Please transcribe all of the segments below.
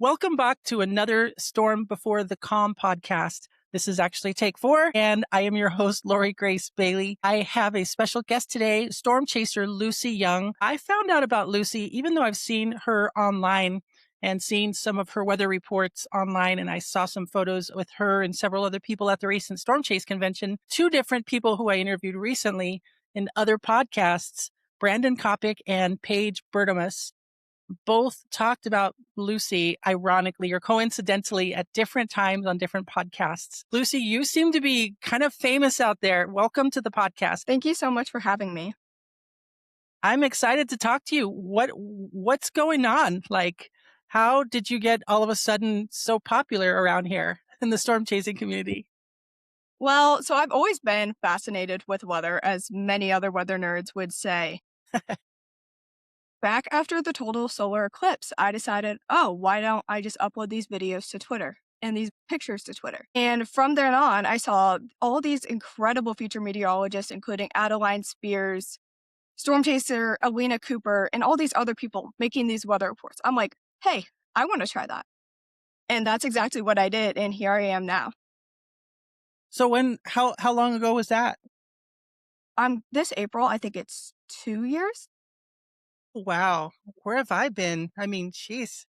Welcome back to another Storm Before the Calm podcast. This is actually take 4, and I am your host, Lori Grace Bailey. I have a special guest today, storm chaser Lucy Yeung. I found out about Lucy, even though I've seen her online and seen some of her weather reports online, and I saw some photos with her and several other people at the recent Storm Chase convention. Two different people who I interviewed recently in other podcasts, Brandon Kopic and Paige Bertimus, both talked about Lucy, ironically or coincidentally, at different times on different podcasts. Lucy, you seem to be kind of famous out there. Welcome to the podcast. Thank you so much for having me. I'm excited to talk to you. What's going on? Like, how did you get all of a sudden so popular around here in the storm chasing community? Well, so I've always been fascinated with weather, as many other weather nerds would say. Back after the total solar eclipse, I decided, oh, why don't I just upload these videos to Twitter and these pictures to Twitter? And from then on, I saw all these incredible future meteorologists, including Adeline Spears, storm chaser Alina Cooper, and all these other people making these weather reports. I'm like, hey, I want to try that. And that's exactly what I did. And here I am now. So how long ago was that? This April, I think it's 2 years. Wow. Where have I been? I mean, geez.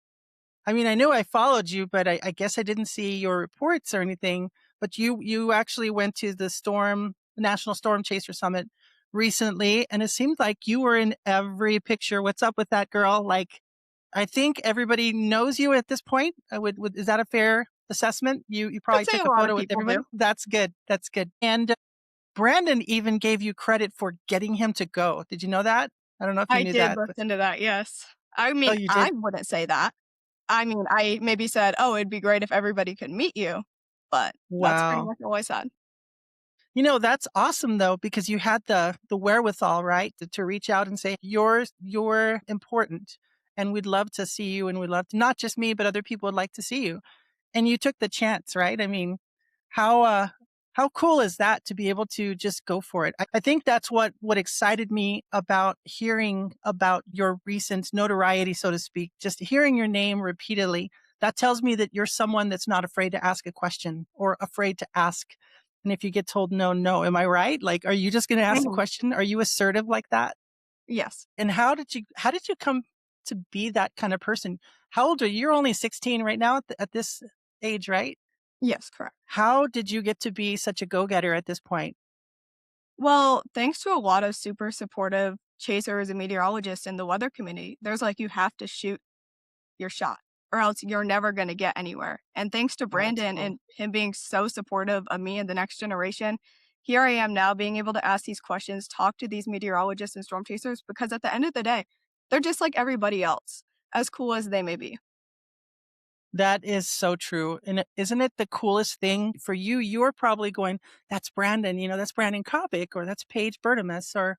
I mean, I knew I followed you, but I guess I didn't see your reports or anything. But you actually went to the National Storm Chaser Summit recently, and it seemed like you were in every picture. What's up with that, girl? Like, I think everybody knows you at this point. Is that a fair assessment? You probably I'd say took a a lot of photo with people everybody. do. That's good. That's good. And Brandon even gave you credit for getting him to go. Did you know that? I don't know if you I knew did that, look but into that, yes. I oh, mean, you I did. wouldn't say that. I mean, I maybe said, "Oh, it'd be great if everybody could meet you," but that's pretty Wow. much all I said. That's awesome though, because you had the wherewithal, right? To reach out and say, you're important and we'd love to see you, and we'd love to, not just me, but other people would like to see you. And you took the chance, right? I mean, how how cool is that to be able to just go for it? I think that's what excited me about hearing about your recent notoriety, so to speak, just hearing your name repeatedly. That tells me that you're someone that's not afraid to ask a question or afraid to ask. And if you get told no, no, am I right? Like, are you just going to ask the Mhm. question? Are you assertive like that? Yes. And how did you come to be that kind of person? How old are you? You're only 16 right now at this age, right? Yes, correct. How did you get to be such a go-getter at this point? Well, thanks to a lot of super supportive chasers and meteorologists in the weather community, there's like, you have to shoot your shot or else you're never going to get anywhere. And thanks to Oh, that's Brandon cool. and him being so supportive of me and the next generation, here I am now being able to ask these questions, talk to these meteorologists and storm chasers, because at the end of the day, they're just like everybody else, as cool as they may be. That is so true. And isn't it the coolest thing for you? You're probably going, that's Brandon, that's Brandon Kopic, or that's Paige Bertimus, or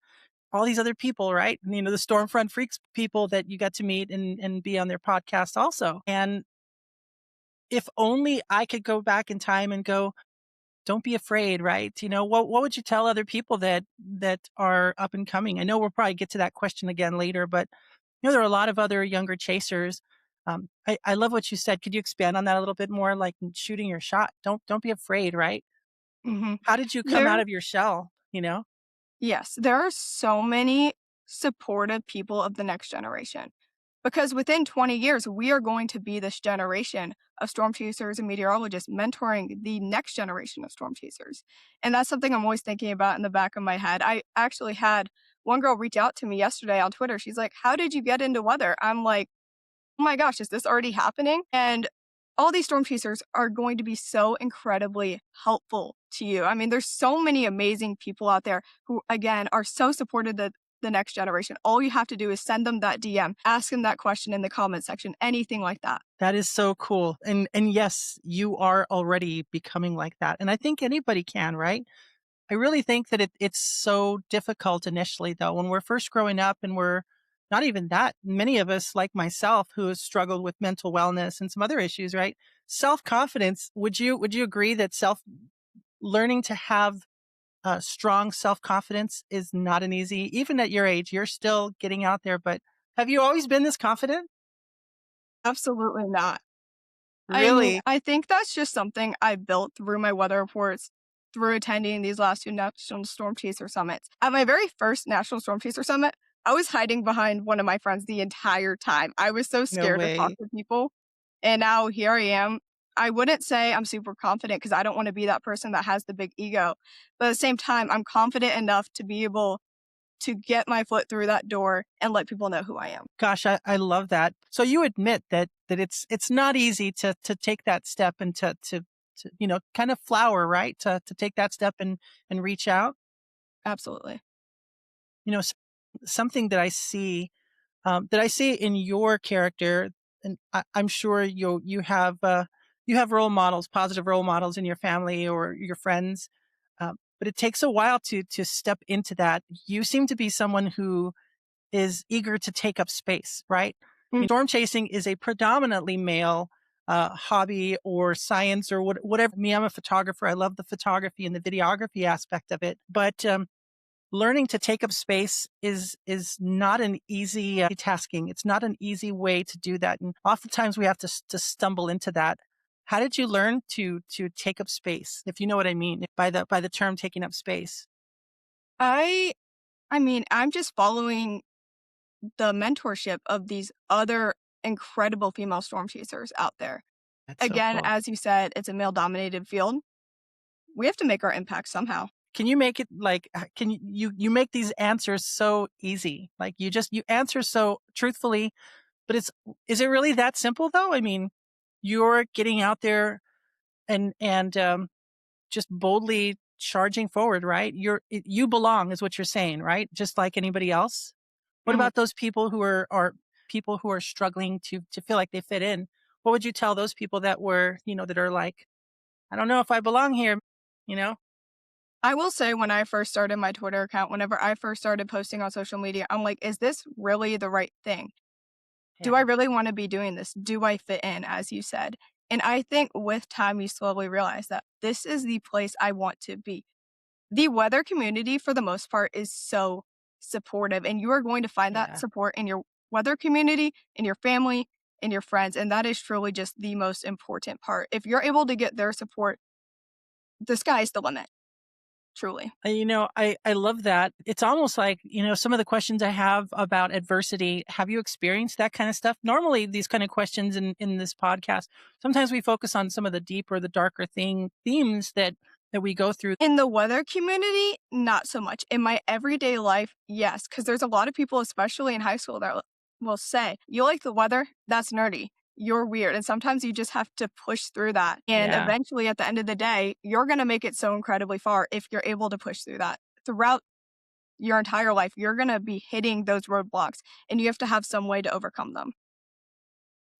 all these other people, right? And, the Stormfront Freaks people that you got to meet and be on their podcast also. And if only I could go back in time and go, don't be afraid, right? What would you tell other people that are up and coming? I know we'll probably get to that question again later, but there are a lot of other younger chasers. I love what you said. Could you expand on that a little bit more? Like shooting your shot. Don't be afraid, right? hmm How did you come There, out of your shell? yes, there are so many supportive people of the next generation. Because within 20 years, we are going to be this generation of storm chasers and meteorologists mentoring the next generation of storm chasers. And that's something I'm always thinking about in the back of my head. I actually had one girl reach out to me yesterday on Twitter. She's like, "How did you get into weather?" I'm like, "Oh my gosh, is this already happening?" And all these storm chasers are going to be so incredibly helpful to you. I mean, there's so many amazing people out there who, again, are so supportive of the next generation. All you have to do is send them that DM, ask them that question in the comment section, anything like that. That is so cool. And yes, you are already becoming like that. And I think anybody can, right? I really think that it's so difficult initially, though, when we're first growing up and we're not even that. Many of us, like myself, who has struggled with mental wellness and some other issues, right? Self confidence. Would you agree that learning to have strong self confidence is not an easy, even at your age, you're still getting out there. But have you always been this confident? Absolutely not. I mean, Really? I think that's just something I built through my weather reports, through attending these last 2 National Storm Chaser Summits. At my very first National Storm Chaser Summit, I was hiding behind one of my friends the entire time. I was so No scared to talk way. to people, and now here I am. I wouldn't say I'm super confident because I don't wanna be that person that has the big ego, but at the same time, I'm confident enough to be able to get my foot through that door and let people know who I am. Gosh, I love that. So you admit that it's not easy to take that step and to kind of flower, right? To take that step and reach out. Absolutely. You know, something that I see in your character, and I'm sure you have role models, positive role models in your family or your friends, but it takes a while to step into that. You seem to be someone who is eager to take up space, right? Mm. Storm chasing is a predominantly male hobby or science or whatever. Me, I'm a photographer. I love the photography and the videography aspect of it, but learning to take up space is not an easy tasking. It's not an easy way to do that, and oftentimes we have to stumble into that. How did you learn to take up space, if you know what I mean by the term taking up space? I I mean, I'm just following the mentorship of these other incredible female storm chasers out there. That's so Again, cool. as you said, it's a male dominated field. We have to make our impact somehow. Can you make it like can you make these answers so easy? Like you answer so truthfully, but is it really that simple though? I mean, you're getting out there and just boldly charging forward, right? You belong is what you're saying, right? Just like anybody else. What Mhm. about those people are people who are struggling to feel like they fit in? What would you tell those people that that are like, I don't know if I belong here, you know? I will say when I first started my Twitter account, whenever I first started posting on social media, I'm like, is this really the right thing? Do I Yeah. really want to be doing this? Do I fit in, as you said? And I think with time, you slowly realize that this is the place I want to be. The weather community, for the most part, is so supportive, and you are going to find that Yeah. support in your weather community, in your family, in your friends, and that is truly just the most important part. If you're able to get their support, the sky is the limit, truly. I love that. It's almost like, some of the questions I have about adversity. Have you experienced that kind of stuff? Normally, these kind of questions in this podcast, sometimes we focus on some of the deeper, the darker themes that we go through. In the weather community, not so much. In my everyday life, yes, because there's a lot of people, especially in high school, that will say, "You like the weather? That's nerdy. You're weird." And sometimes you just have to push through that. And Yeah. eventually, at the end of the day, you're going to make it so incredibly far if you're able to push through that. Throughout your entire life, you're going to be hitting those roadblocks, and you have to have some way to overcome them.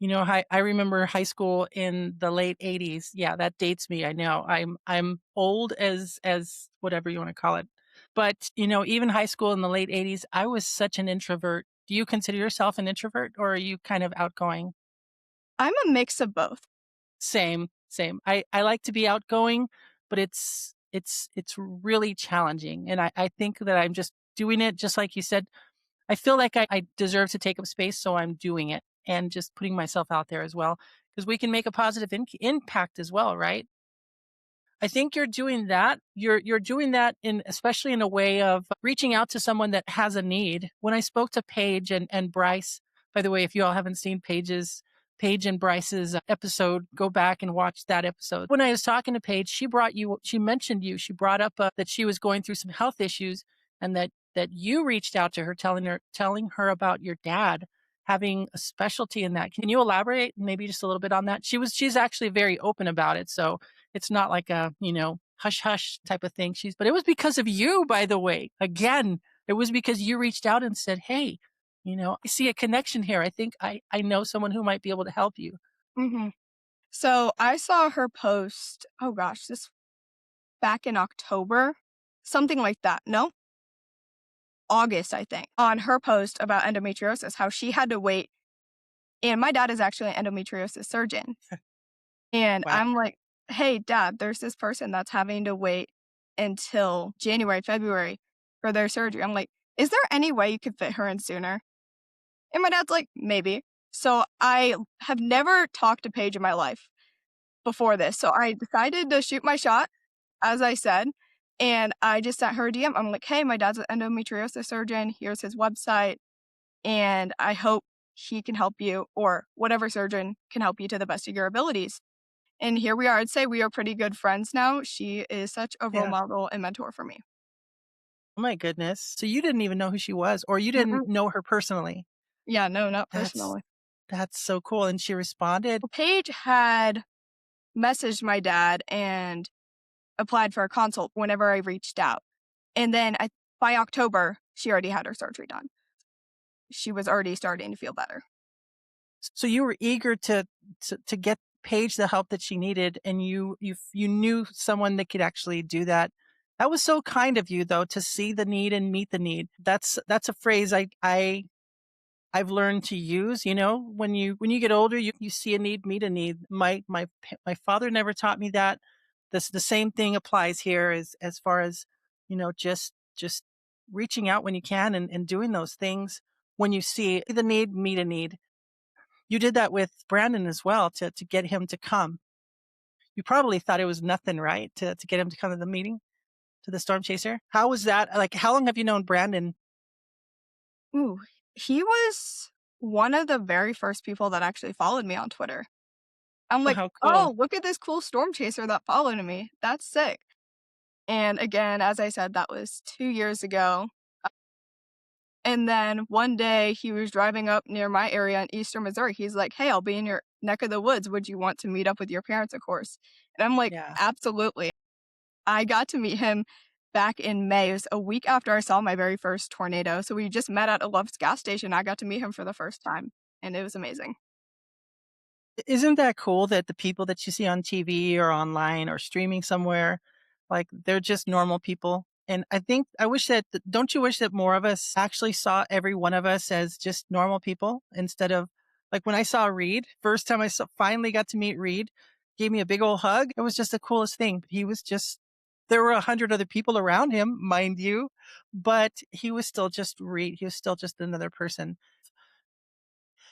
I remember high school in the late 80s. Yeah, that dates me. I know. I'm old as whatever you want to call it. But, even high school in the late 80s, I was such an introvert. Do you consider yourself an introvert or are you kind of outgoing? I'm a mix of both. Same, same. I like to be outgoing, but it's really challenging. And I think that I'm just doing it just like you said. I feel like I deserve to take up space, so I'm doing it and just putting myself out there as well because we can make a positive impact as well, right? I think you're doing that. You're doing that in especially in a way of reaching out to someone that has a need. When I spoke to Paige and Bryce, by the way, if you all haven't seen Paige and Bryce's episode, go back and watch that episode. When I was talking to Paige, she mentioned you. She brought up that she was going through some health issues and that you reached out to her telling her about your dad having a specialty in that. Can you elaborate maybe just a little bit on that? She's actually very open about it. So it's not like a, hush hush type of thing. But it was because of you, by the way. Again, it was because you reached out and said, hey, I see a connection here. I think I know someone who might be able to help you. Hmm. So I saw her post, oh gosh, this back in October, something like that. No, August, I think, on her post about endometriosis, how she had to wait. And my dad is actually an endometriosis surgeon. And Wow. I'm like, hey, dad, there's this person that's having to wait until January, February for their surgery. I'm like, is there any way you could fit her in sooner? And my dad's like, maybe. So I have never talked to Paige in my life. before this. So I decided to shoot my shot, as I said, and I just sent her a DM. I'm like, hey, my dad's an endometriosis surgeon. Here's his website. And I hope he can help you or whatever surgeon can help you to the best of your abilities. And here we are. I'd say we are pretty good friends now. She is such a role Yeah. model and mentor for me. Oh my goodness. So you didn't even know who she was, or you didn't Mm-mm. know her personally. Yeah, no, not That's personally. that's so cool. And she responded. Paige had messaged my dad and applied for a consult whenever I reached out. And then by October, she already had her surgery done. She was already starting to feel better. So you were eager to get Paige the help that she needed, and you knew someone that could actually do that. That was so kind of you, though, to see the need and meet the need. That's a phrase I've learned to use. You know, when you get older, you see a need, meet a need. My father never taught me that. The same thing applies here as far as just reaching out when you can and doing those things when you see the need, meet a need. You did that with Brandon as well to get him to come. You probably thought it was nothing, right? To get him to come to the meeting, to the storm chaser. How was that? Like, how long have you known Brandon? Ooh, he was one of the very first people that actually followed me on Twitter. I'm Oh, like, how cool. oh, look at this cool storm chaser that followed me. That's sick. And again, as I said, that was 2 years ago. And then one day he was driving up near my area in eastern Missouri. He's like, hey, I'll be in your neck of the woods. Would you want to meet up with your parents, of course? And I'm like, Yeah. absolutely. I got to meet him back in May. It was a week after I saw my very first tornado. So we just met at a Love's gas station. I got to meet him for the first time, and it was amazing. Isn't that cool that the people that you see on TV or online or streaming somewhere, like they're just normal people? And I wish that, don't you wish that more of us actually saw every one of us as just normal people instead of like when I saw Reed, first time finally got to meet Reed, gave me a big old hug. It was just the coolest thing. There were 100 other people around him, mind you, but he was still just Reed. He was still just another person.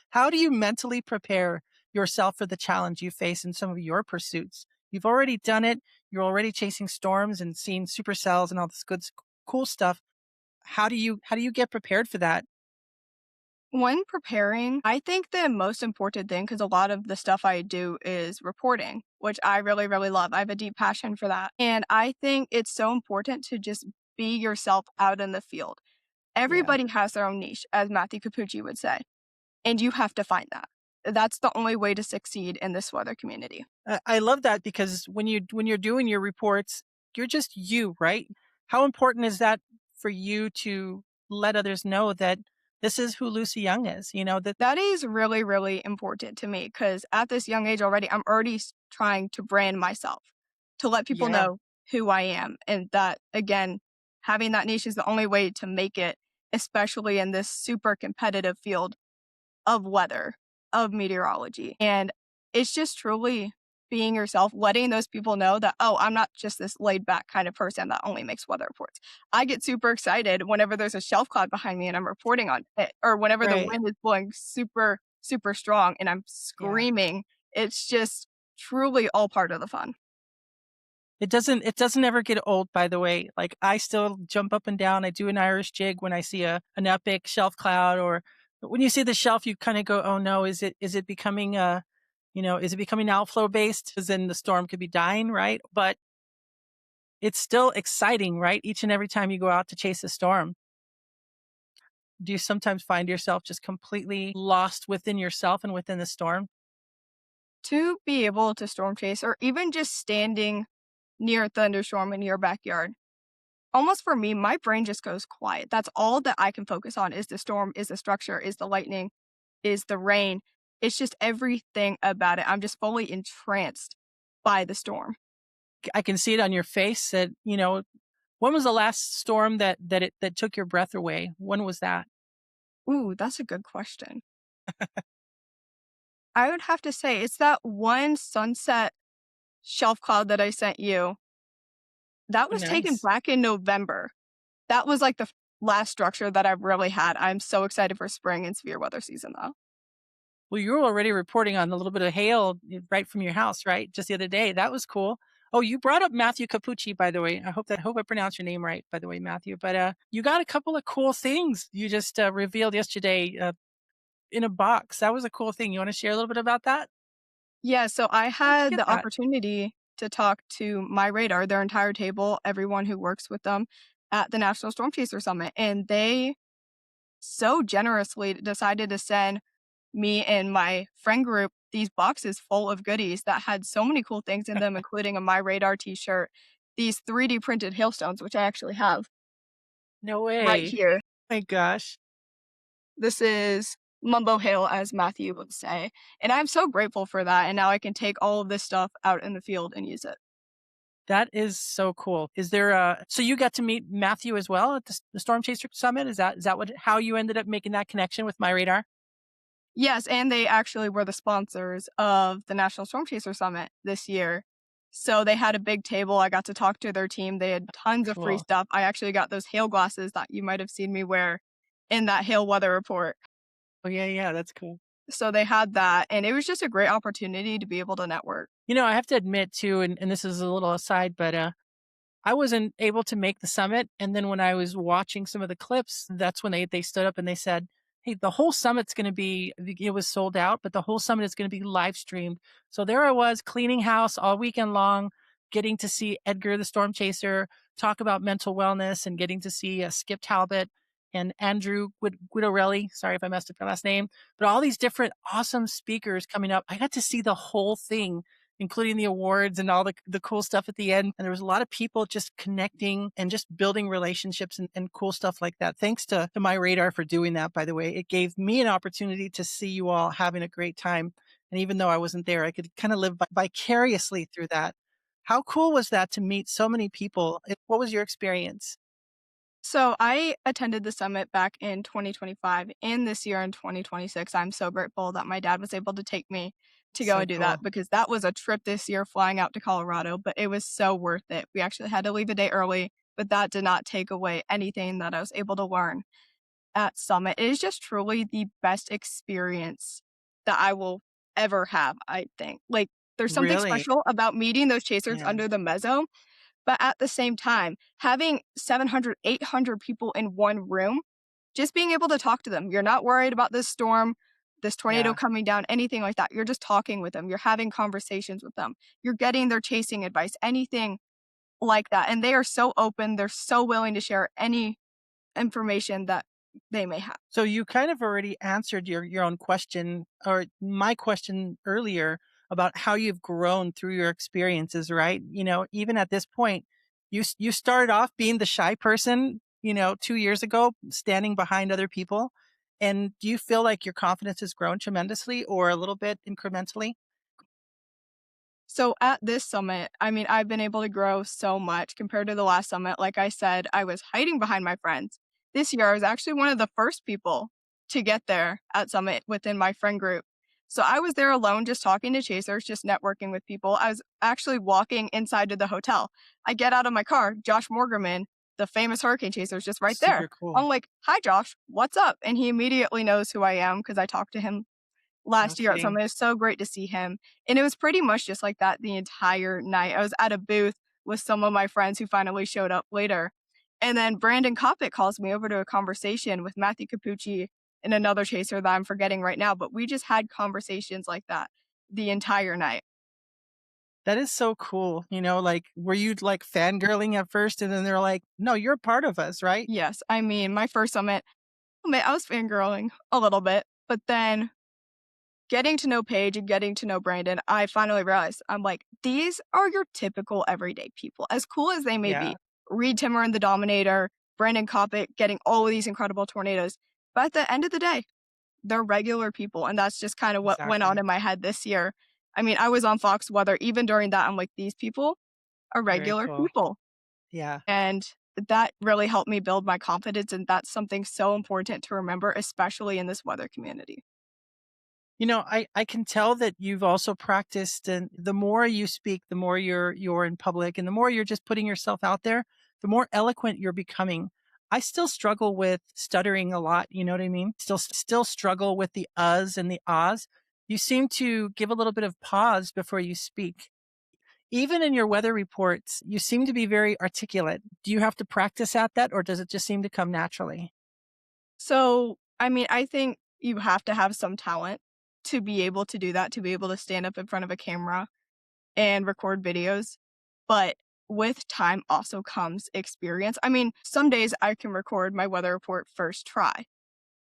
How do you mentally prepare yourself for the challenge you face in some of your pursuits? You've already done it. You're already chasing storms and seeing supercells and all this cool stuff. How do you get prepared for that? When preparing, I think the most important thing, because a lot of the stuff I do is reporting, which I really, really love. I have a deep passion for that. And I think it's so important to just be yourself out in the field. Yeah. Everybody has their own niche, as Matthew Capucci would say, and you have to find that. That's the only way to succeed in this weather community. I love that because when you're doing your reports, you're just you, right? How important is that for you to let others know that this is who Lucy Young is? You know that. That is really, really important to me because at this young age already, I'm already trying to brand myself to let people Yeah. know who I am. And that, again, having that niche is the only way to make it, especially in this super competitive field of weather, of meteorology. And it's just truly being yourself, letting those people know that, oh, I'm not just this laid back kind of person that only makes weather reports. I get super excited whenever there's a shelf cloud behind me and I'm reporting on it, or whenever the Right. wind is blowing super, super strong and I'm Yeah. screaming. It's just truly all part of the fun. It doesn't ever get old, by the way. Like, I still jump up and down. I do an Irish jig when I see an epic shelf cloud, or when you see the shelf, you kind of go, "Oh no, is it becoming is it becoming outflow based? Because then the storm could be dying, right?" But it's still exciting, right? Each and every time you go out to chase a storm. Do you sometimes find yourself just completely lost within yourself and within the storm? To be able to storm chase or even just standing near a thunderstorm in your backyard, almost for me, my brain just goes quiet. That's all that I can focus on is the storm, is the structure, is the lightning, is the rain. It's just everything about it. I'm just fully entranced by the storm. I can see it on your face that, when was the last storm that took your breath away? When was that? Ooh, that's a good question. I would have to say it's that one sunset shelf cloud that I sent you. That Oh, was taken nice. back in November. That was like the last structure that I've really had. I'm so excited for spring and severe weather season though. Well, you were already reporting on a little bit of hail right from your house, right? Just the other day. That was cool. Oh, you brought up Matthew Capucci, by the way. I hope I pronounced your name right, by the way, Matthew. But you got a couple of cool things you just revealed yesterday in a box. That was a cool thing. You want to share a little bit about that? Yeah, so I How'd you had get the that? opportunity to talk to my radar, their entire table, everyone who works with them at the National Storm Chaser Summit. And they so generously decided to send me and my friend group these boxes full of goodies that had so many cool things in them, including a My Radar t-shirt, these 3D printed hailstones, which I actually have No right way. here. My gosh. This is Mumbo Hill, as Matthew would say. And I'm so grateful for that. And now I can take all of this stuff out in the field and use it. That is so cool. Is there so you got to meet Matthew as well at the Storm Chaser Summit? Is that what how you ended up making that connection with My Radar? Yes, and they actually were the sponsors of the National Storm Chaser Summit this year. So they had a big table. I got to talk to their team. They had tons of free Cool. stuff. I actually got those hail glasses that you might have seen me wear in that hail weather report. Oh yeah, yeah, that's cool. So they had that, and it was just a great opportunity to be able to network. I have to admit too, and this is a little aside, but I wasn't able to make the summit. And then when I was watching some of the clips, that's when they stood up and they said, "Hey, the whole summit's going to be it was sold out, but the whole summit is going to be live streamed." So there I was cleaning house all weekend long, getting to see Edgar the Storm Chaser talk about mental wellness and getting to see Skip Talbot and Andrew Guidarelli. Sorry if I messed up your last name, but all these different awesome speakers coming up. I got to see the whole thing, including the awards and all the cool stuff at the end. And there was a lot of people just connecting and just building relationships and cool stuff like that. Thanks to My Radar for doing that, by the way. It gave me an opportunity to see you all having a great time. And even though I wasn't there, I could kind of live vicariously through that. How cool was that to meet so many people? What was your experience? So I attended the summit back in 2025, and this year in 2026. I'm so grateful that my dad was able to take me to go So and do that cool. because that was a trip this year flying out to Colorado, but it was so worth it. We actually had to leave a day early, but that did not take away anything that I was able to learn at Summit. It is just truly the best experience that I will ever have, I think. Like, there's something Really? special about meeting those chasers Yeah. under the mezzo, but at the same time, having 700, 800 people in one room, just being able to talk to them. You're not worried about this storm, this tornado Yeah. coming down, anything like that. You're just talking with them. You're having conversations with them. You're getting their chasing advice, anything like that. And they are so open. They're so willing to share any information that they may have. So you kind of already answered your own question or my question earlier about how you've grown through your experiences, right? Even at this point, you started off being the shy person, 2 years ago, standing behind other people. And do you feel like your confidence has grown tremendously or a little bit incrementally? So at this summit, I mean, I've been able to grow so much compared to the last summit. Like I said, I was hiding behind my friends. This year, I was actually one of the first people to get there at Summit within my friend group. So I was there alone, just talking to chasers, just networking with people. I was actually walking inside to the hotel. I get out of my car, Josh Morgerman, the famous hurricane chaser, is just right there. Super cool. I'm like, "Hi, Josh, what's up?" And he immediately knows who I am because I talked to him No last year at kidding. Summit. It was so great to see him. And it was pretty much just like that the entire night. I was at a booth with some of my friends who finally showed up later. And then Brandon Coppett calls me over to a conversation with Matthew Capucci and another chaser that I'm forgetting right now. But we just had conversations like that the entire night. That is so cool. Like, were you like fangirling at first and then they're like, no, you're a part of us, right? Yes, I mean, my first summit, I was fangirling a little bit, but then getting to know Paige and getting to know Brandon, I finally realized I'm like, these are your typical everyday people, as cool as they may Yeah, be. Reed Timmer and the Dominator, Brandon Coppett getting all of these incredible tornadoes. But at the end of the day, they're regular people. And that's just kind of what went on exactly. in my head this year. I mean, I was on Fox Weather. Even during that, I'm like, these people are Very regular cool. people. Yeah. And that really helped me build my confidence. And that's something so important to remember, especially in this weather community. I can tell that you've also practiced, and the more you speak, the more you're in public and the more you're just putting yourself out there, the more eloquent you're becoming. I still struggle with stuttering a lot, you know what I mean? Still struggle with the uhs and the ahs. You seem to give a little bit of pause before you speak. Even in your weather reports, you seem to be very articulate. Do you have to practice at that, or does it just seem to come naturally? So, I mean, I think you have to have some talent to be able to do that, to be able to stand up in front of a camera and record videos. But with time also comes experience. I mean, some days I can record my weather report first try.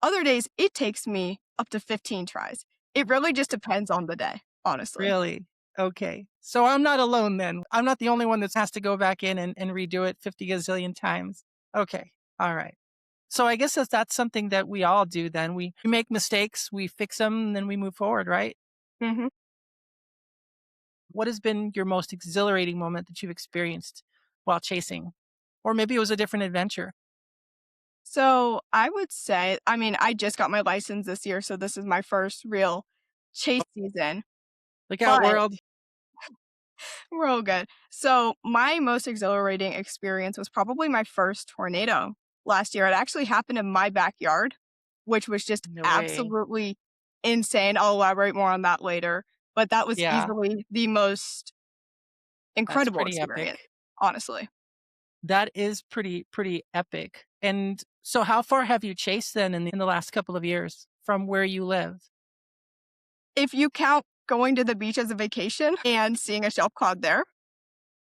Other days it takes me up to 15 tries. It really just depends on the day, honestly. Really? Okay. So I'm not alone then. I'm not the only one that has to go back in and redo it 50 gazillion times. Okay. All right. So I guess that's something that we all do then. We make mistakes, we fix them, and then we move forward, right? hmm What has been your most exhilarating moment that you've experienced while chasing? Or maybe it was a different adventure. So I would say, I mean, I just got my license this year, so this is my first real chase season, Look out, but world. we're all good. So my most exhilarating experience was probably my first tornado last year. It actually happened in my backyard, which was just No way. absolutely insane. I'll elaborate more on that later. But that was Yeah, easily the most that's incredible pretty experience, epic. honestly. That is pretty epic. And so how far have you chased then in the last couple of years from where you live? If you count going to the beach as a vacation and seeing a shelf cloud there,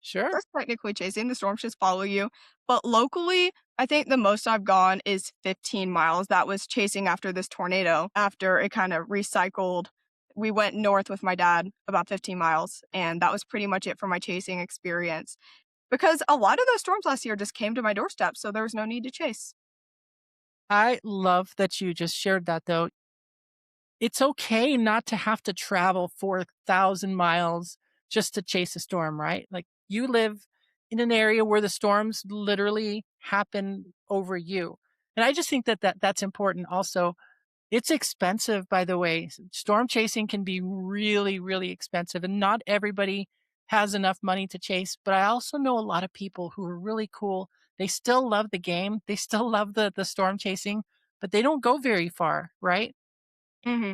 Sure. that's technically chasing. The storms just follow you. But locally, I think the most I've gone is 15 miles. That was chasing after this tornado, after it kind of recycled. We went north with my dad about 15 miles, and that was pretty much it for my chasing experience. Because a lot of those storms last year just came to my doorstep, so there was no need to chase. I love that you just shared that though. It's okay not to have to travel 4,000 miles just to chase a storm, right? Like you live in an area where the storms literally happen over you. And I just think that's important also. It's expensive, by the way. Storm chasing can be really expensive, and not everybody has enough money to chase. But I also know a lot of people who are really cool. They still love the game. They still love the storm chasing, but they don't go very far, right?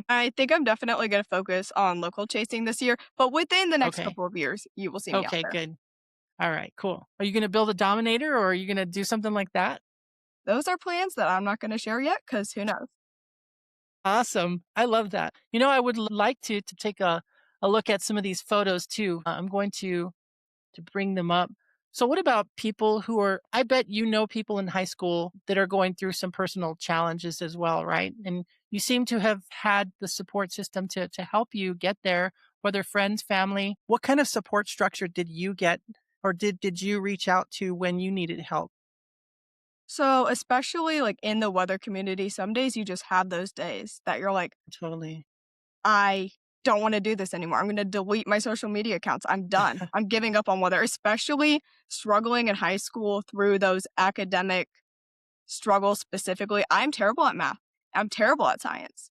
I think I'm definitely going to focus on local chasing this year, but within the next Okay. couple of years, you will see me out Okay, there. good. All right, cool. Are you going to build a Dominator or are you going to do something like that? Those are plans that I'm not going to share yet because who knows? Awesome. I love that. You know, I would like to take a look at some of these photos too. I'm going to bring them up. So what about people who are I bet you know people in high school that are going through some personal challenges as well, right? And you seem to have had the support system to help you get there, whether friends, family. What kind of support structure did you get or did you reach out to when you needed help? So, especially like in the weather community, some days you just have those days that you're like, Totally. I don't want to do this anymore. I'm going to delete my social media accounts. I'm done. I'm giving up on weather, especially struggling in high school through those academic struggles specifically. I'm terrible at math. I'm terrible at science.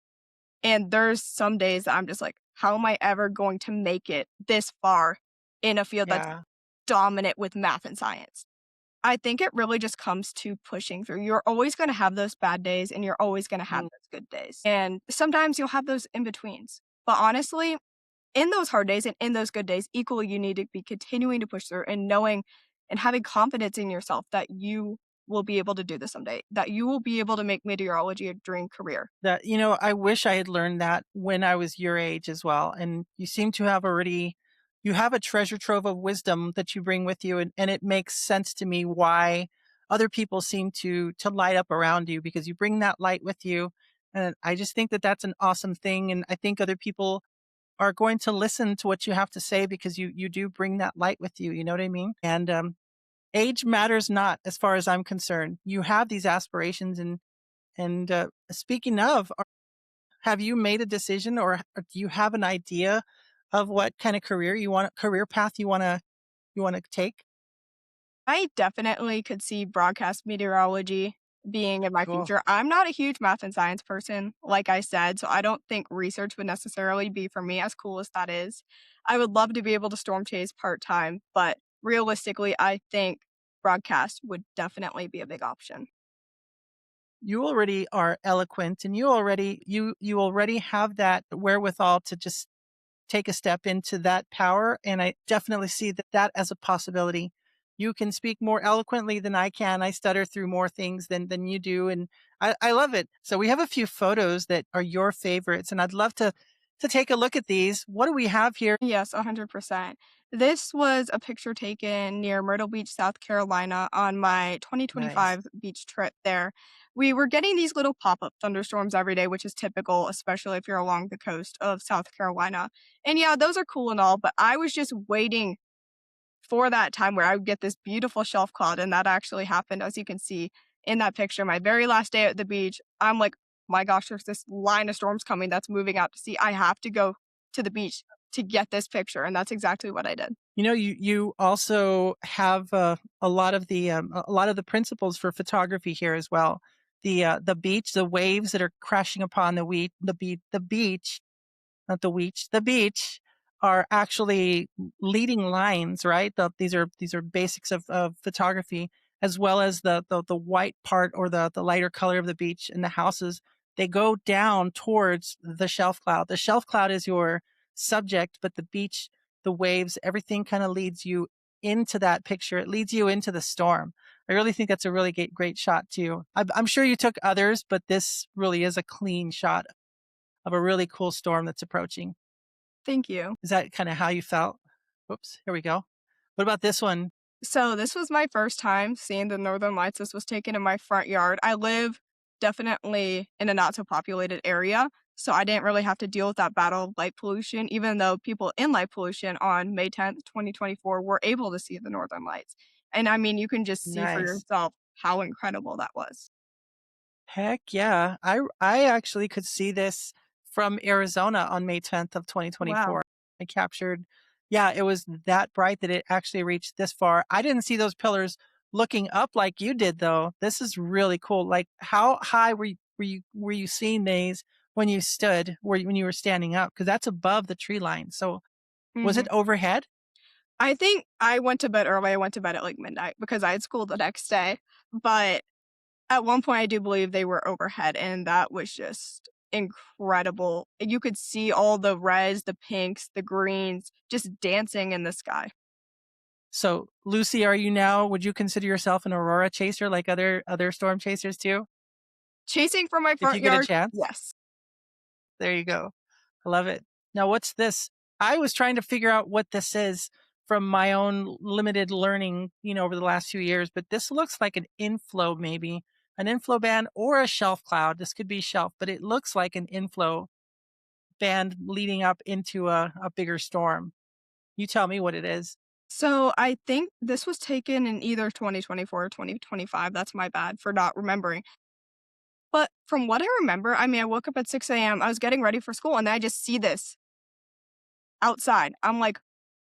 And there's some days that I'm just like, how am I ever going to make it this far in a field that's Yeah. dominant with math and science? I think it really just comes to pushing through. You're always going to have those bad days and you're always going to have Mm, those good days. And sometimes you'll have those in betweens. But honestly, in those hard days and in those good days, equally, you need to be continuing to push through and knowing and having confidence in yourself that you will be able to do this someday, that you will be able to make meteorology a dream career. that I wish I had learned that when I was your age as well. And you seem to have already you have a treasure trove of wisdom that you bring with you and it makes sense to me why other people seem to light up around you because you bring that light with you. And I just think that that's an awesome thing and I think other people are going to listen to what you have to say because you do bring that light with you, you know what I mean? And age matters not as far as I'm concerned. You have these aspirations and speaking of, have you made a decision or do you have an idea of what kind of career path you want to take? I definitely could see broadcast meteorology being in my Cool. future. I'm not a huge math and science person, like I said, so I don't think research would necessarily be for me, as cool as that is. I would love to be able to storm chase part time, but realistically, I think broadcast would definitely be a big option. you already are eloquent, and you already have that wherewithal to just take a step into that power. And I definitely see that as a possibility. You can speak more eloquently than I can. I stutter through more things than you do. And I love it. So we have a few photos that are your favorites, and I'd love to take a look at these. What do we have here? Yes, 100%. This was a picture taken near Myrtle Beach, South Carolina on my Nice. 2025 beach trip there. We were getting these little pop-up thunderstorms every day, which is typical, especially if you're along the coast of South Carolina. And yeah, those are cool and all, but I was just waiting for that time where I would get this beautiful shelf cloud, and that actually happened, as you can see in that picture. My very last day at the beach, I'm like, my gosh, there's this line of storms coming that's moving out to sea. I have to go to the beach to get this picture, and that's exactly what I did. You also have a lot of the principles for photography here as well. The beach, the waves that are crashing upon the beach, not the beach, are actually leading lines, right? These are basics of photography, as well as the white part, or the lighter color of the beach and the houses. They go down towards the shelf cloud. The shelf cloud is your subject, but the beach, the waves, everything kind of leads you into that picture. It leads you into the storm. I really think that's a really great shot too. I'm sure you took others, but this really is a clean shot of a really cool storm that's approaching. Thank you. Is that kind of how you felt? Whoops, here we go. What about this one? So this was my first time seeing the Northern Lights. This was taken in my front yard. I live definitely in a not so populated area, so I didn't really have to deal with that battle of light pollution, even though people in light pollution on May 10th, 2024 were able to see the Northern Lights. And I mean, you can just see for Nice. yourself how incredible that was. Heck yeah. I actually could see this from Arizona on May 10th of Wow. 2024. I captured, yeah, it was that bright that it actually reached this far. I didn't see those pillars looking up like you did though. This is really cool. Like, how high were you seeing these when you stood, when you were standing up? Because that's above the tree line. So was hmm it overhead? I think I went to bed early. I went to bed at like midnight because I had school the next day. But at one point, I do believe they were overhead, and that was just incredible. You could see all the reds, the pinks, the greens just dancing in the sky. So, Lucy, would you consider yourself an aurora chaser like other storm chasers too? Chasing from my If you front get a yard, chance? yes. There you go. I love it. Now, what's this? I was trying to figure out what this is from my own limited learning, over the last few years, but this looks like an inflow, maybe an inflow band or a shelf cloud. This could be shelf, but it looks like an inflow band leading up into a bigger storm. You tell me what it is. So I think this was taken in either 2024 or 2025. That's my bad for not remembering. But from what I remember, I mean, I woke up at 6 a.m. I was getting ready for school, and then I just see this outside. I'm like,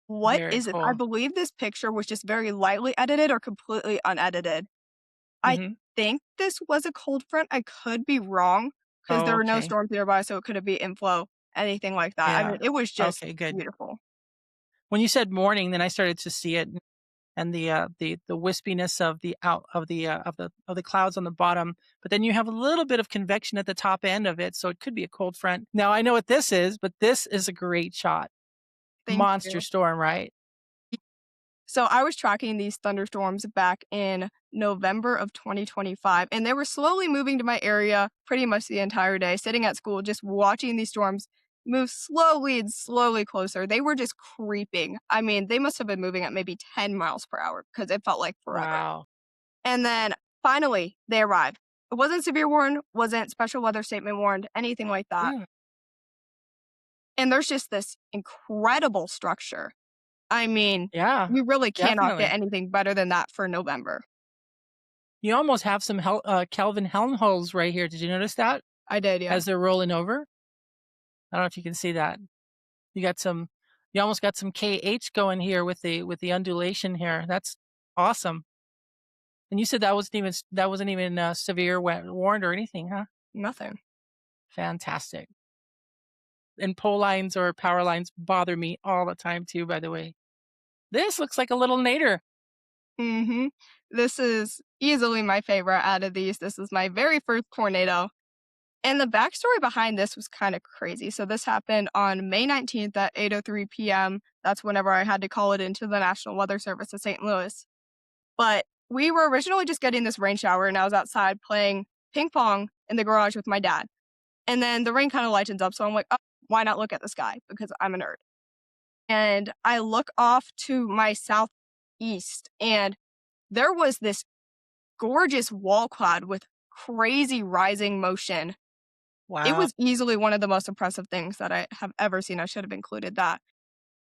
what Very is it? I cool. believe this picture was just very lightly edited or completely unedited. I Hmm. think this was a cold front. I could be wrong because there Oh, were no okay. storms nearby, so it could be inflow, anything like that. I mean, Yeah. it was just Okay, good. beautiful. When you said morning, then I started to see it, and the wispiness of the clouds on the bottom. But then you have a little bit of convection at the top end of it, so it could be a cold front. Now I know what this is, but this is a great shot. Thank Monster you. storm, right? So I was tracking these thunderstorms back in November of 2025, and they were slowly moving to my area pretty much the entire day, sitting at school, just watching these storms move slowly and slowly closer. They were just creeping. I mean, they must have been moving at maybe 10 miles per hour because it felt like forever. Wow. And then finally, they arrived. It wasn't severe warned, wasn't special weather statement warned, anything like that. Mm, And there's just this incredible structure. I mean, yeah, we really cannot get definitely. anything better than that for November. You almost have some Kelvin Helmholtz right here. Did you notice that I did, yeah. as they're rolling over? I don't know if you can see that. You got some. You almost got some KH going here with the undulation here. That's awesome. And you said that wasn't even severe warned or anything, huh? Nothing. Fantastic. And pole lines or power lines bother me all the time too, by the way. This looks like a little nader. Mhm. This is easily my favorite out of these. This is my very first tornado. And the backstory behind this was kind of crazy. So this happened on May 19th at 8:03 p.m. That's whenever I had to call it into the National Weather Service of St. Louis. But we were originally just getting this rain shower, and I was outside playing ping pong in the garage with my dad. And then the rain kind of lightens up. So I'm like, oh, why not look at the sky? Because I'm a nerd. And I look off to my southeast, and there was this gorgeous wall cloud with crazy rising motion. It Wow. was easily one of the most impressive things that I have ever seen. I should have included that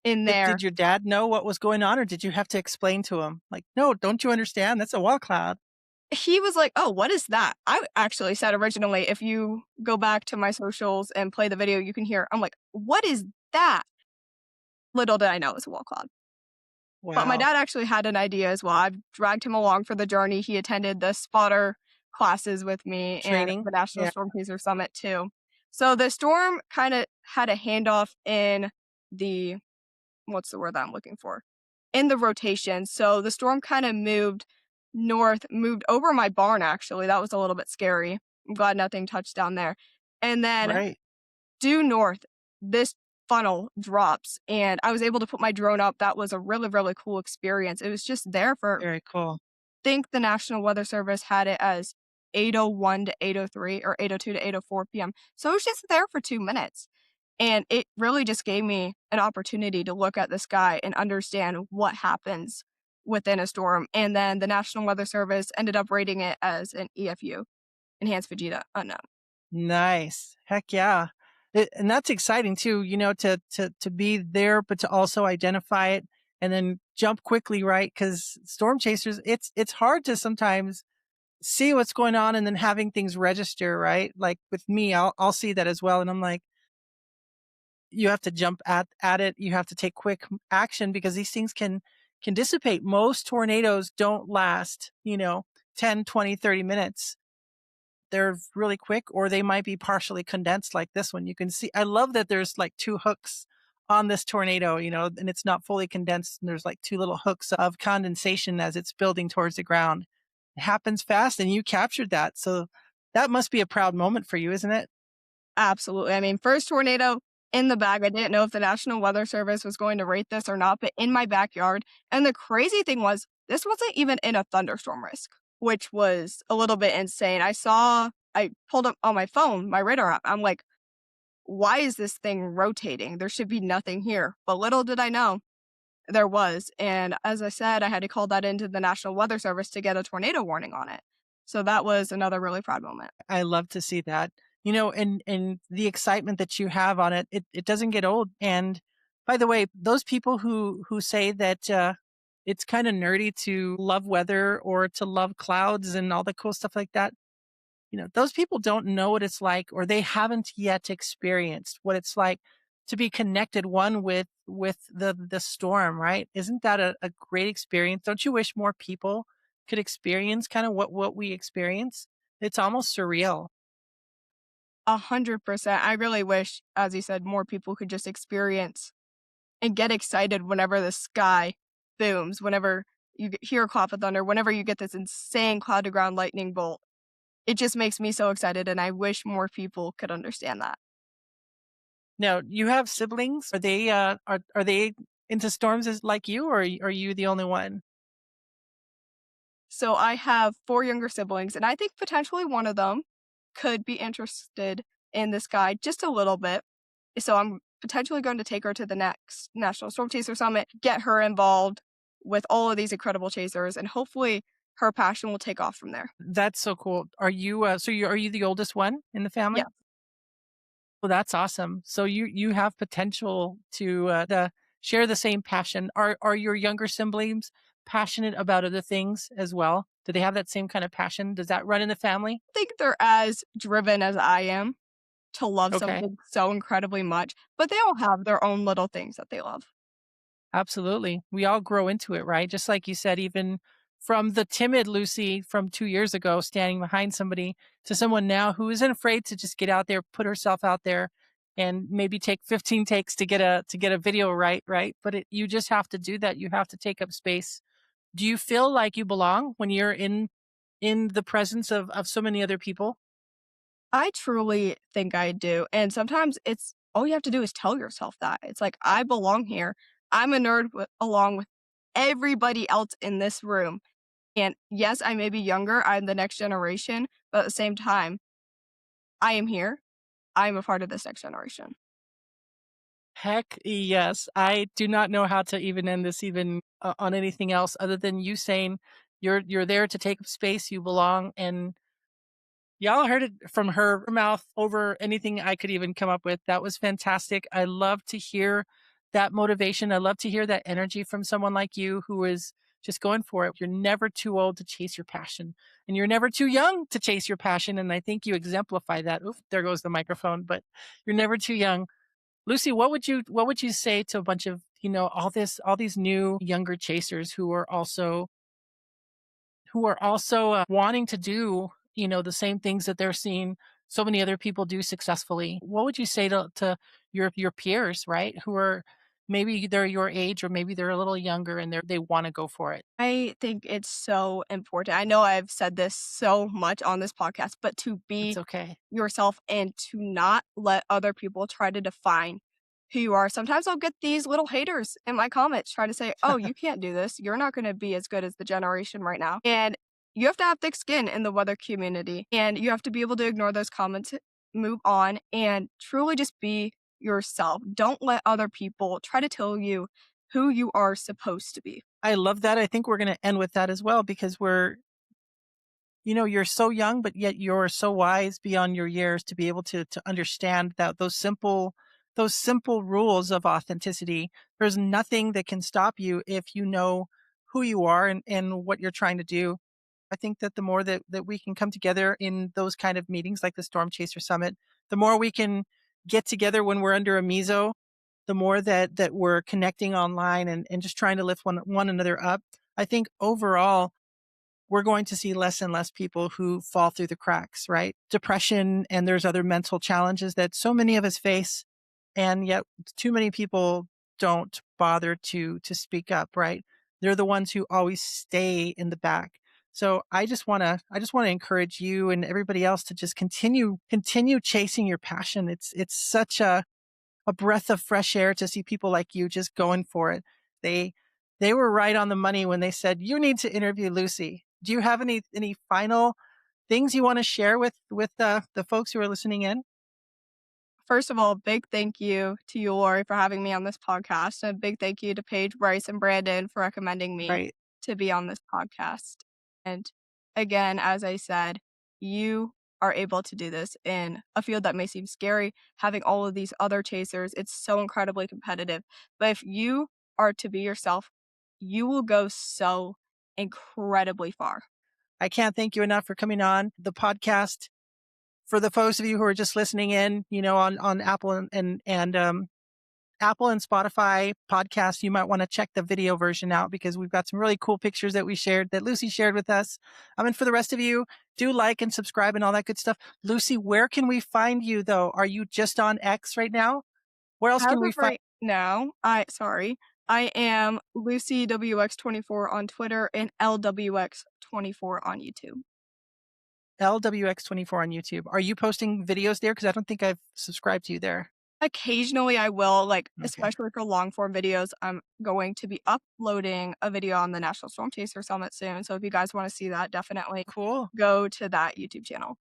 in Did there. your dad know what was going on, or did you have to explain to him? Like, "No, don't you understand? That's a wall cloud." He was like, "Oh, what is that?" I actually said originally, if you go back to my socials and play the video, you can hear, I'm like, "What is that?" Little did I know it was a wall cloud. But my Wow. dad actually had an idea as well. I've dragged him along for the journey. He attended the spotter classes with me and Training? the National Yeah, Storm Chaser Summit too. So the storm kind of had a handoff in the what's the word that I'm looking for? In the rotation. So the storm kind of moved north, moved over my barn actually. That was a little bit scary. I'm glad nothing touched down there. And then right. due north, this funnel drops and I was able to put my drone up. That was a really, really cool experience. It was just there for Very cool. think the National Weather Service had it as 8:01 to 8:03 or 8:02 to 8:04 p.m. So it was just there for 2 minutes. And it really just gave me an opportunity to look at the sky and understand what happens within a storm. And then the National Weather Service ended up rating it as an EFU, Enhanced Vegeta Unknown. Nice. Heck yeah. And that's exciting too, to be there, but to also identify it and then jump quickly, right? Because storm chasers, it's hard to sometimes see what's going on and then having things register, right? Like with me, I'll see that as well, and I'm like, you have to jump at it. You have to take quick action because these things can dissipate. Most tornadoes don't last, 10, 20, 30 minutes. They're really quick, or they might be partially condensed like this one. You can see, I love that there's like two hooks on this tornado, and it's not fully condensed. And there's like two little hooks of condensation as it's building towards the ground. It happens fast and you captured that. So that must be a proud moment for you, isn't it? Absolutely. I mean, first tornado in the bag. I didn't know if the National Weather Service was going to rate this or not, but in my backyard. And the crazy thing was, this wasn't even in a thunderstorm risk, which was a little bit insane. I pulled up on my phone, my radar app. I'm like, why is this thing rotating? There should be nothing here. But little did I know there was. And as I said, I had to call that into the National Weather Service to get a tornado warning on it. So that was another really proud moment. I love to see that. And the excitement that you have on it, it doesn't get old. And by the way, those people who say that it's kind of nerdy to love weather or to love clouds and all the cool stuff like that, those people don't know what it's like, or they haven't yet experienced what it's like to be connected one with the storm, right? Isn't that a great experience? Don't you wish more people could experience kind of what we experience? It's almost surreal. 100%. I really wish, as you said, more people could just experience and get excited whenever the sky booms, whenever hear a clap of thunder, whenever you get this insane cloud to ground lightning bolt. It just makes me so excited, and I wish more people could understand that. Now, you have siblings? Are they into storms as like you, or are you the only one? So I have 4 younger siblings, and I think potentially one of them could be interested in this guy just a little bit. So I'm potentially going to take her to the next National Storm Chaser Summit, get her involved with all of these incredible chasers, and hopefully her passion will take off from there. That's so cool. Are you the oldest one in the Yeah. family? Well, that's awesome. So you have potential to share the same passion. Are your younger siblings passionate about other things as well? Do they have that same kind of passion? Does that run in the family? I think they're as driven as I am to love Okay. something so incredibly much, but they all have their own little things that they love. Absolutely. We all grow into it, right? Just like you said, even from the timid Lucy from 2 years ago, standing behind somebody, to someone now who isn't afraid to just get out there, put herself out there, and maybe take 15 takes to get a video right, right? But you just have to do that. You have to take up space Do you feel like you belong when you're in the presence of so many other people? I truly think I do, and sometimes it's all you have to do is tell yourself that. It's like, "I belong here. I'm a nerd along with everybody else in this room." And yes, I may be younger, I'm the next generation, but at the same time, I am here. I am a part of this next generation. Heck yes. I do not know how to even end this even on anything else other than you saying you're there to take up space, you belong, and y'all heard it from her mouth over anything I could even come up with. That was fantastic. I love to hear that motivation. I love to hear that energy from someone like you who is just going for it. You're never too old to chase your passion, and you're never too young to chase your passion. And I think you exemplify that. Oof, there goes the microphone, but you're never too young. Lucy, what would you say to a bunch of, all these new younger chasers who are also wanting to do, the same things that they're seeing so many other people do successfully? What would you say to your peers, right? Who are maybe they're your age or maybe they're a little younger and they want to go for it. I think it's so important. I know I've said this so much on this podcast, but to It's be okay. yourself and to not let other people try to define who you are. Sometimes I'll get these little haters in my comments try to say, "Oh, you can't do this. You're not going to be as good as the generation right now." And you have to have thick skin in the weather community, and you have to be able to ignore those comments, move on, and truly just be yourself. Don't let other people try to tell you who you are supposed to be. I love that. I think we're going to end with that as well because you're so young, but yet you're so wise beyond your years to be able to understand that those simple rules of authenticity. There's nothing that can stop you if you know who you are and what you're trying to do. I think that the more that we can come together in those kind of meetings like the Storm Chaser Summit, the more we can get together when we're under a meso, the more that we're connecting online and just trying to lift one another up. I think overall we're going to see less and less people who fall through the cracks, right? Depression, and there's other mental challenges that so many of us face, and yet too many people don't bother to speak up, right? They're the ones who always stay in the back. So I just want to encourage you and everybody else to just continue chasing your passion. It's such a breath of fresh air to see people like you just going for it. They they were right on the money when they said you need to interview Lucy. Do you have any final things you want to share with the folks who are listening in? First of all, big thank you to you, Lori, for having me on this podcast. And a big thank you to Paige, Bryce, and Brandon for recommending me Right. to be on this podcast. And again, as I said, you are able to do this in a field that may seem scary, having all of these other chasers. It's so incredibly competitive. But if you are to be yourself, you will go so incredibly far. I can't thank you enough for coming on the podcast. For the folks of you who are just listening in, on Apple and Apple and Spotify podcasts, you might want to check the video version out because we've got some really cool pictures that Lucy shared with us. And for the rest of you, do like and subscribe and all that good stuff. Lucy, where can we find you though? Are you just on X right now? Where else As can we of find right now, I am Lucy WX24 on Twitter and LWX24 on YouTube. LWX24 on YouTube? Are you posting videos there? Because I don't think I've subscribed to you there. Occasionally I will, like, Okay. especially for long form videos. I'm going to be uploading a video on the National Storm Chaser Summit soon. So if you guys want to see that, definitely Cool. go to that YouTube channel.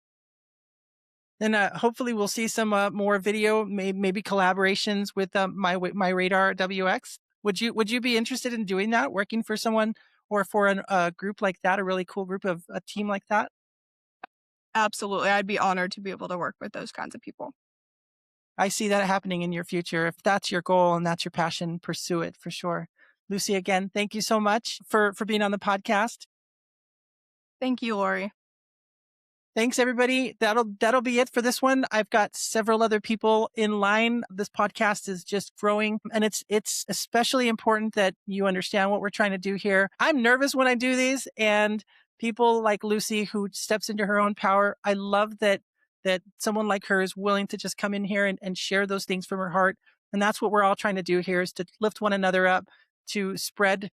Then hopefully we'll see some more video, maybe collaborations with my radar WX. Would you be interested in doing that? Working for someone or for a group like that, a really cool group of a team like that? Absolutely. I'd be honored to be able to work with those kinds of people. I see that happening in your future. If that's your goal and that's your passion, pursue it for sure. Lucy, again, thank you so much for being on the podcast. Thank you, Lori. Thanks everybody. That'll be it for this one. I've got several other people in line. This podcast is just growing and it's especially important that you understand what we're trying to do here. I'm nervous when I do these and people like Lucy who steps into her own power. I love that someone like her is willing to just come in here and share those things from her heart. And that's what we're all trying to do here is to lift one another up, to spread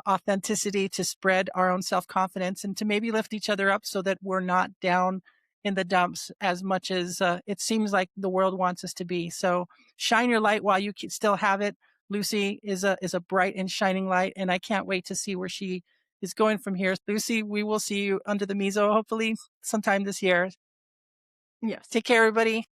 authenticity to spread our own self-confidence and to maybe lift each other up so that we're not down in the dumps as much as it seems like the world wants us to be. So shine your light while you still have it. Lucy is a bright and shining light, and I can't wait to see where she is going from here. Lucy, we will see you under the meso hopefully sometime this year. Yes. Take care, everybody.